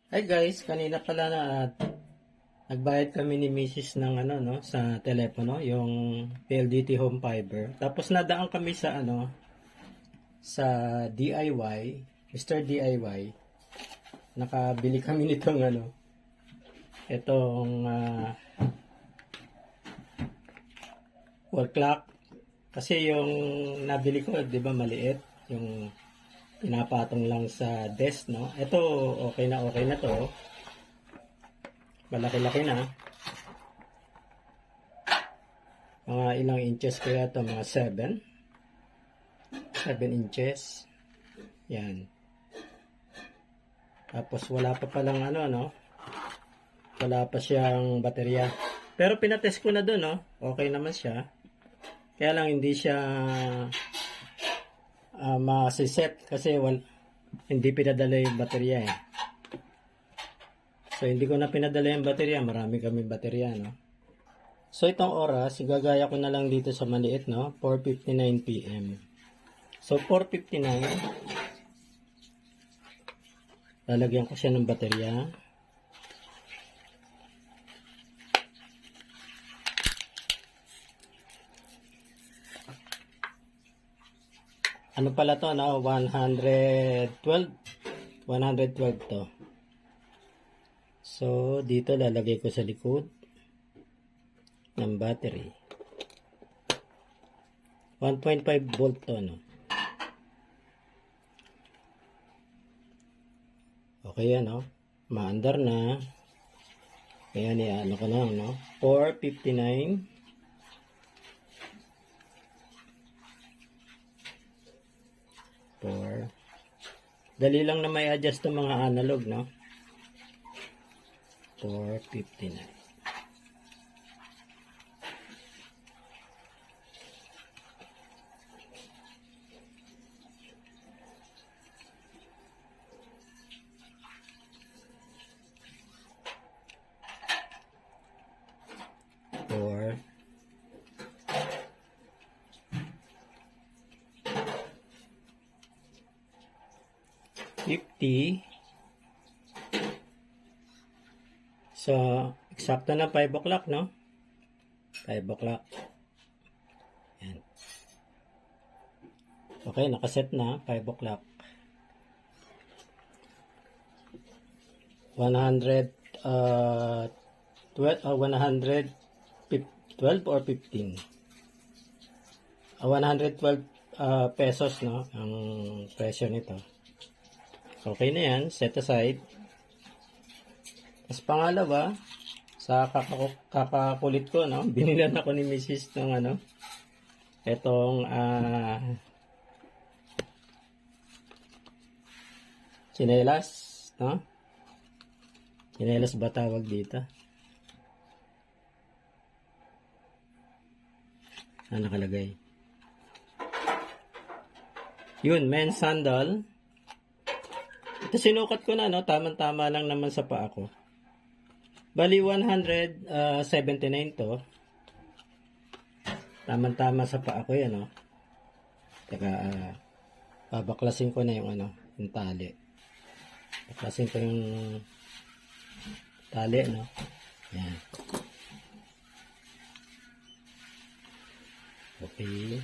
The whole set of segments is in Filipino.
Hi guys, kanina pala na nagbayad kami ni Mrs. ng sa telepono, yung PLDT Home Fiber. Tapos nadaan kami sa sa DIY, Mr. DIY. Nakabili kami nitong itong wall clock. Kasi yung nabili ko, 'di ba, maliit, yung pinapatong lang sa desk, no? Ito okay na to. Malaki-laki na. Mga ilang inches kaya to, mga 7 inches. Yan. Tapos wala pa palang wala pa siyang baterya. Pero pinatest ko na doon, no? Okay naman siya. Kaya lang hindi siya masiset kasi hindi pinadala yung baterya eh. So hindi ko na pinadala yung baterya, marami kami baterya, no? So itong oras, gagaya ko na lang dito sa maliit, no? 4:59 PM. So 4:59, lalagyan ko siya ng baterya. Ano pala to, no? 112 to. So, dito lalagay ko sa likod ng battery. 1.5 volt to, no? Okay yan, no? Maandar na. Ayan, ano ko na, no? 4:59. Dali lang na may adjust ng mga analog, no? 4:59. Four. 50. So, eksakto na 5 o'clock, no? 5 o'clock. Yan. Okay, nakaset na. 5 o'clock. 112 or 15. 112 pesos, no? Ang presyo nito. Okay na yan. Set aside. Tapos pangalawa, sa kakakulit ko, no? Binilan ako ni Mrs. ng etong tsinelas, no? Tsinelas ba tawag dito? Ano nakalagay? Yun, men's sandal. Ito sinukat ko na, no? Tama-tama lang naman sa paa ko. Bali 179 to. Tama-tama sa paa ko yan, no? Teka, babaklasin ko na yung yung tali. Baklasin ko yung tali, no? Yan. Okay.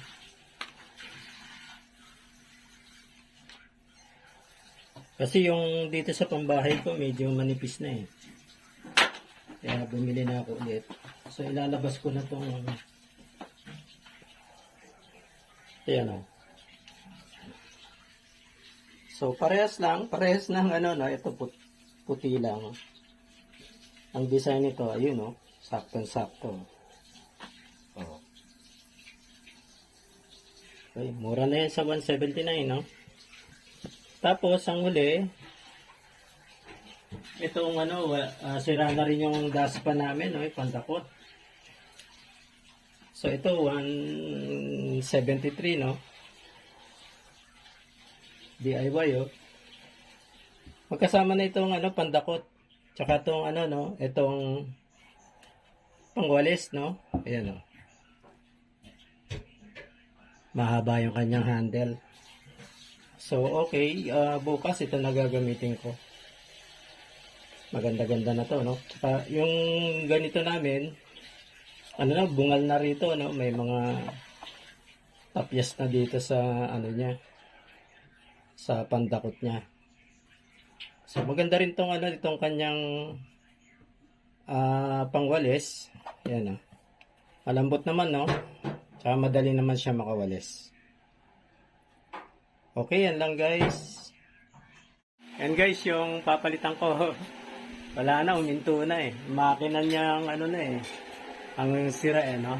Kasi yung dito sa pambahay ko medyo manipis na eh. Kaya bumili na ako ulit. So ilalabas ko na tong ayan o. So parehas ng ito puti lang. Ang design nito, ayun o, saktong-sakto. Oh. Okay, mura na yan sa 179, no? Tapos, ang huli, itong sira na rin yung daspan namin, no? Pandakot. So, ito, 173, no? DIY, oh. Magkasama na itong, pandakot. Tsaka itong, itong pangwalis, no? Ayan, oh. Mahaba yung kanyang handle. So, okay. Bukas ito na gagamitin ko. Maganda-ganda na to, no? Tsaka yung ganito namin, ano na, bungal na rito, no? May mga tapyas na dito sa ano niya, sa pandakot niya. So maganda rin tong ano, itong kanyang pangwalis. Yan, no? Malambot naman, no? Tsaka madali naman siya makawalis. Okay, yan lang guys. Yan guys, yung papalitan ko. Wala na, uminto na eh. Makina niyang ano na eh. Ang sira eh, no?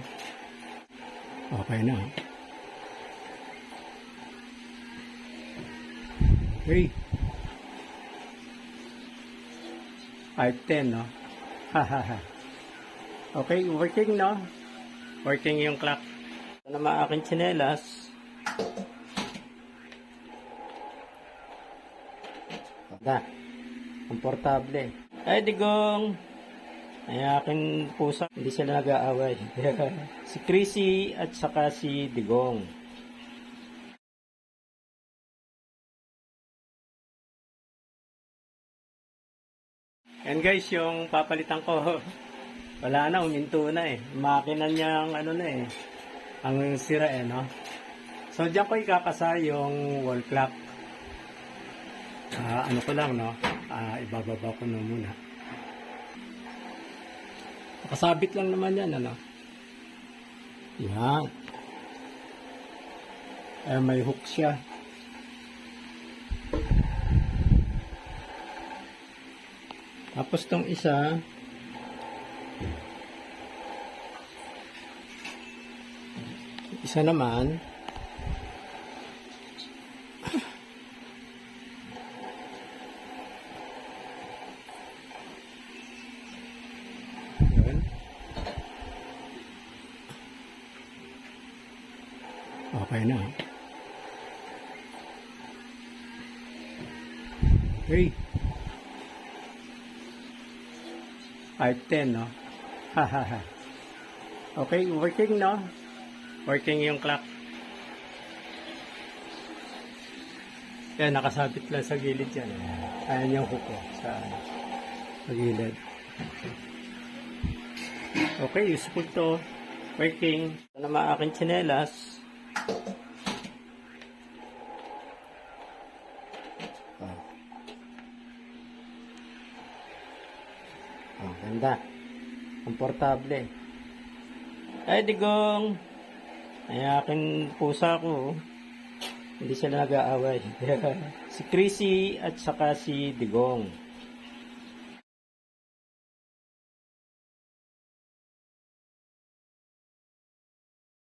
Okay na. Hey. 510, no? Hahaha. Okay, working, no? Working yung clock. Ito naman aking tsinelas. Da. Komportable. Ay, digong. Ay, aking pusa. Hindi sila nag-aaway. Si Chrissy at saka si Digong. And guys, yung papalitan ko. Wala na, uminto na eh. Makina niyang ano na eh. Ang sira eh, no? So, diyan ko ikakasa yung wall clock. Ano ko lang, no? Ibababa ko na muna. Nakasabit lang naman yan, ano? Yan. May hook siya. Tapos tong isa, naman, yun. Okay na. Hey. 510, no? Hahaha. Okay, working, no? Working yung clock. Yan, nakasabit lang sa gilid yan. Ayan yung hook ko sa gilid. Okay, useful to. Working. Ito naman aking tsinelas. Ganda. Komportable. Ay, digong. Ay, aking pusa ko. Hindi sila nag-aaway. Si Chrissy at saka si Digong.